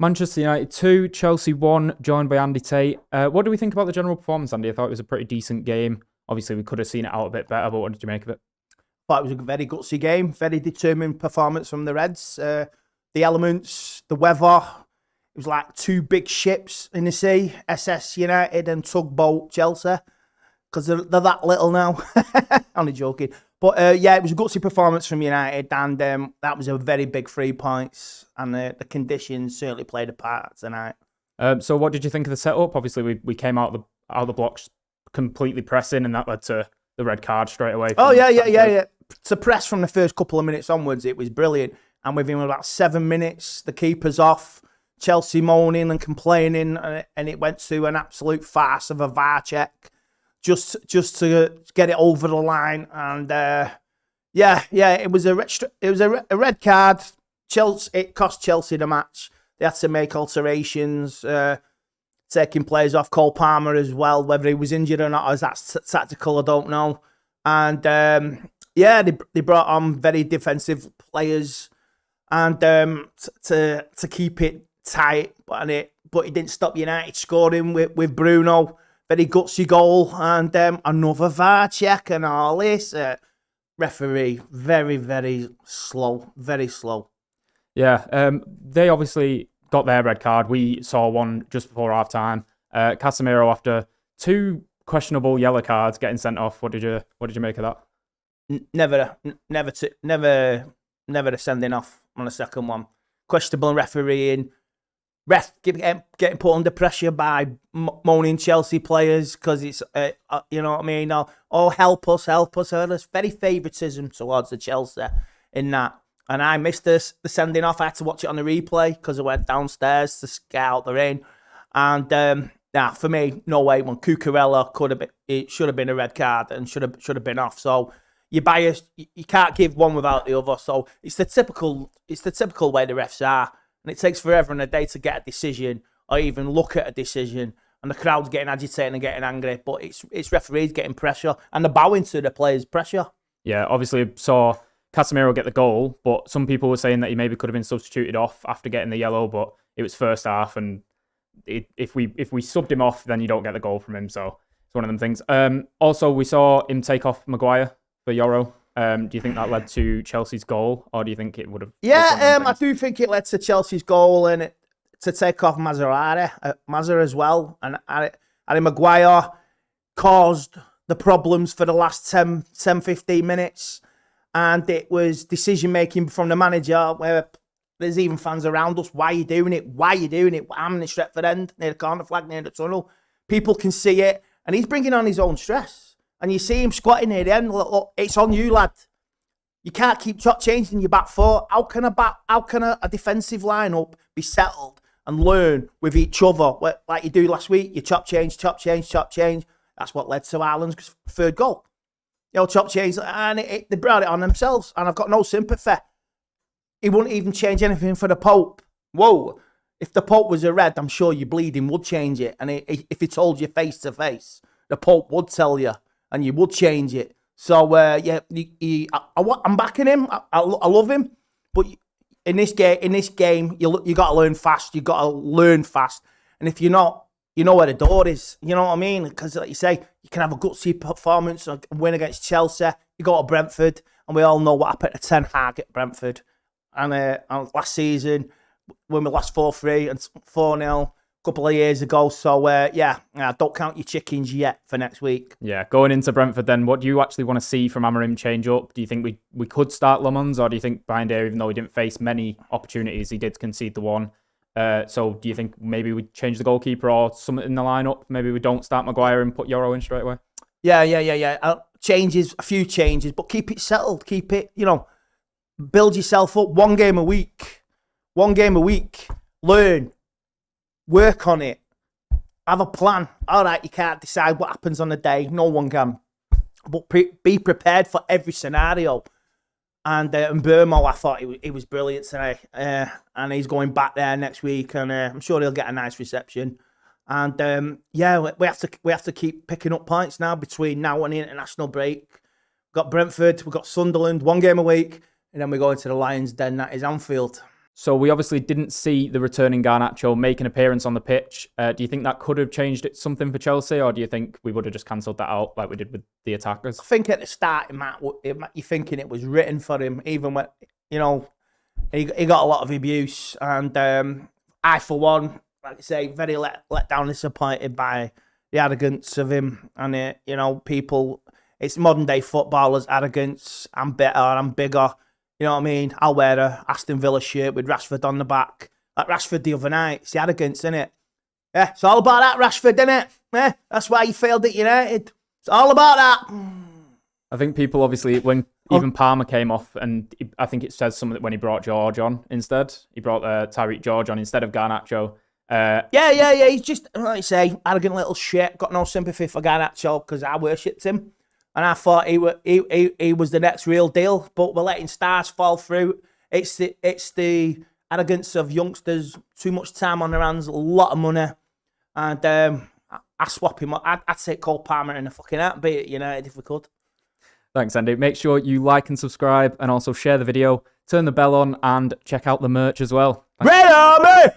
Manchester United 2, Chelsea 1, joined by Andy Tate. What do we think about the general performance, Andy? I thought it was a pretty decent game. Obviously, we could have seen it out a bit better, but what did you make of it? Thought it was a very gutsy game, very determined performance from the Reds. The elements, the weather, it was like two big ships in the sea, SS United and Tugboat Chelsea, because they're that little now. Only joking. But it was a gutsy performance from United, and that was a very big 3 points, and the conditions certainly played a part tonight. So what did you think of the setup? Obviously, we came out of the blocks completely pressing, and that led to the red card straight away. Oh, yeah. To press from the first couple of minutes onwards, it was brilliant. And within about 7 minutes, the keeper's off, Chelsea moaning and complaining, and it went to an absolute farce of a VAR check. Just to get it over the line, and it was a red card. It cost Chelsea the match. They had to make alterations, taking players off. Cole Palmer as well, whether he was injured or not, or is that tactical, I don't know. And they brought on very defensive players, and to keep it tight, but it didn't stop United scoring with Bruno. Very gutsy goal, and another VAR check and all this. Referee, very, very slow. Very slow. Yeah, they obviously got their red card. We saw one just before half-time. Casemiro, after 2 questionable yellow cards, getting sent off. What did you make of that? Never the sending off on the second one. Questionable refereeing. Ref getting put under pressure by moaning Chelsea players because it's, you know what I mean? Oh, help us. There's very favouritism towards the Chelsea in that. And I missed the sending off. I had to watch it on the replay because I went downstairs to get out the rain. And for me, no way. When Cucurella it should have been a red card and should have been off. So you're biased. You can't give one without the other. So it's the typical way the refs are. And it takes forever and a day to get a decision or even look at a decision. And the crowd's getting agitated and getting angry. But it's referees getting pressure and the bowing to the players' pressure. Yeah, obviously saw Casemiro get the goal, but some people were saying that he maybe could have been substituted off after getting the yellow, but it was first half, and if we subbed him off, then you don't get the goal from him. So it's one of them things. Also, we saw him take off Maguire For Yoro. Do you think that led to Chelsea's goal, or do you think it would have? Yeah, I do think it led to Chelsea's goal, and to take off Mazza as well. And Harry Maguire caused the problems for the last 10-15 minutes. And it was decision-making from the manager where there's even fans around us. Why are you doing it? I'm in the Stretford end, near the corner flag, near the tunnel. People can see it. And he's bringing on his own stress. And you see him squatting near the end. Look, it's on you, lad. You can't keep changing your back four. How can a defensive lineup be settled and learn with each other like you do last week? You chop change. That's what led to Ireland's third goal. Chop change, and they brought it on themselves. And I've got no sympathy. He wouldn't even change anything for the Pope. Whoa! If the Pope was a red, I'm sure your bleeding would change it. And if he told you face to face, the Pope would tell you, and you would change it. So I'm backing him. I love him, but in this game, you got to learn fast. You got to learn fast, and if you're not, you know where the door is. You know what I mean? Because like you say, you can have a gutsy performance and win against Chelsea. You go to Brentford, and we all know what happened to Ten Hag at Brentford. And last season, when we lost 4-3 and 4-0 a couple of years ago. So, don't count your chickens yet for next week. Yeah, going into Brentford then, what do you actually want to see from Amorim change up? Do you think we could start Lemons, or do you think behind here, even though he didn't face many opportunities, he did concede the one? So do you think maybe we change the goalkeeper or something in the lineup? Maybe we don't start Maguire and put Yoro in straight away? Yeah. A few changes, but keep it settled. Keep it, build yourself up. One game a week. Learn. Work on it. Have a plan. All right, you can't decide what happens on the day. No one can. But be prepared for every scenario. And Burmo, I thought he was brilliant today. And he's going back there next week, and I'm sure he'll get a nice reception. And we have to keep picking up points now between now and the international break. We've got Brentford, we've got Sunderland, one game a week, and then we go into the Lions' Den. That is Anfield. So we obviously didn't see the returning Garnacho make an appearance on the pitch. Do you think that could have changed something for Chelsea, or do you think we would have just cancelled that out like we did with the attackers? I think at the start, Matt, you're thinking it was written for him, even when, he got a lot of abuse. And I, for one, like I say, very let down, disappointed by the arrogance of him. And, people, it's modern day footballers' arrogance. I'm better, I'm bigger. You know what I mean? I'll wear a Aston Villa shirt with Rashford on the back. Like Rashford the other night. It's the arrogance, isn't it? Yeah, it's all about that, Rashford, isn't it? Yeah, that's why you failed at United. It's all about that. I think people, obviously, when even Palmer came off, and I think it says something when he brought George on instead. He brought Tyreek George on instead of Garnacho. Yeah. He's just, like you say, arrogant little shit. Got no sympathy for Garnacho because I worshipped him. And I thought he was the next real deal, but we're letting stars fall through. It's the arrogance of youngsters, too much time on their hands, a lot of money, and I swap him. I'd take Cole Palmer in a fucking heartbeat at United if we could. Thanks, Andy. Make sure you like and subscribe, and also share the video, turn the bell on, and check out the merch as well. Red Army!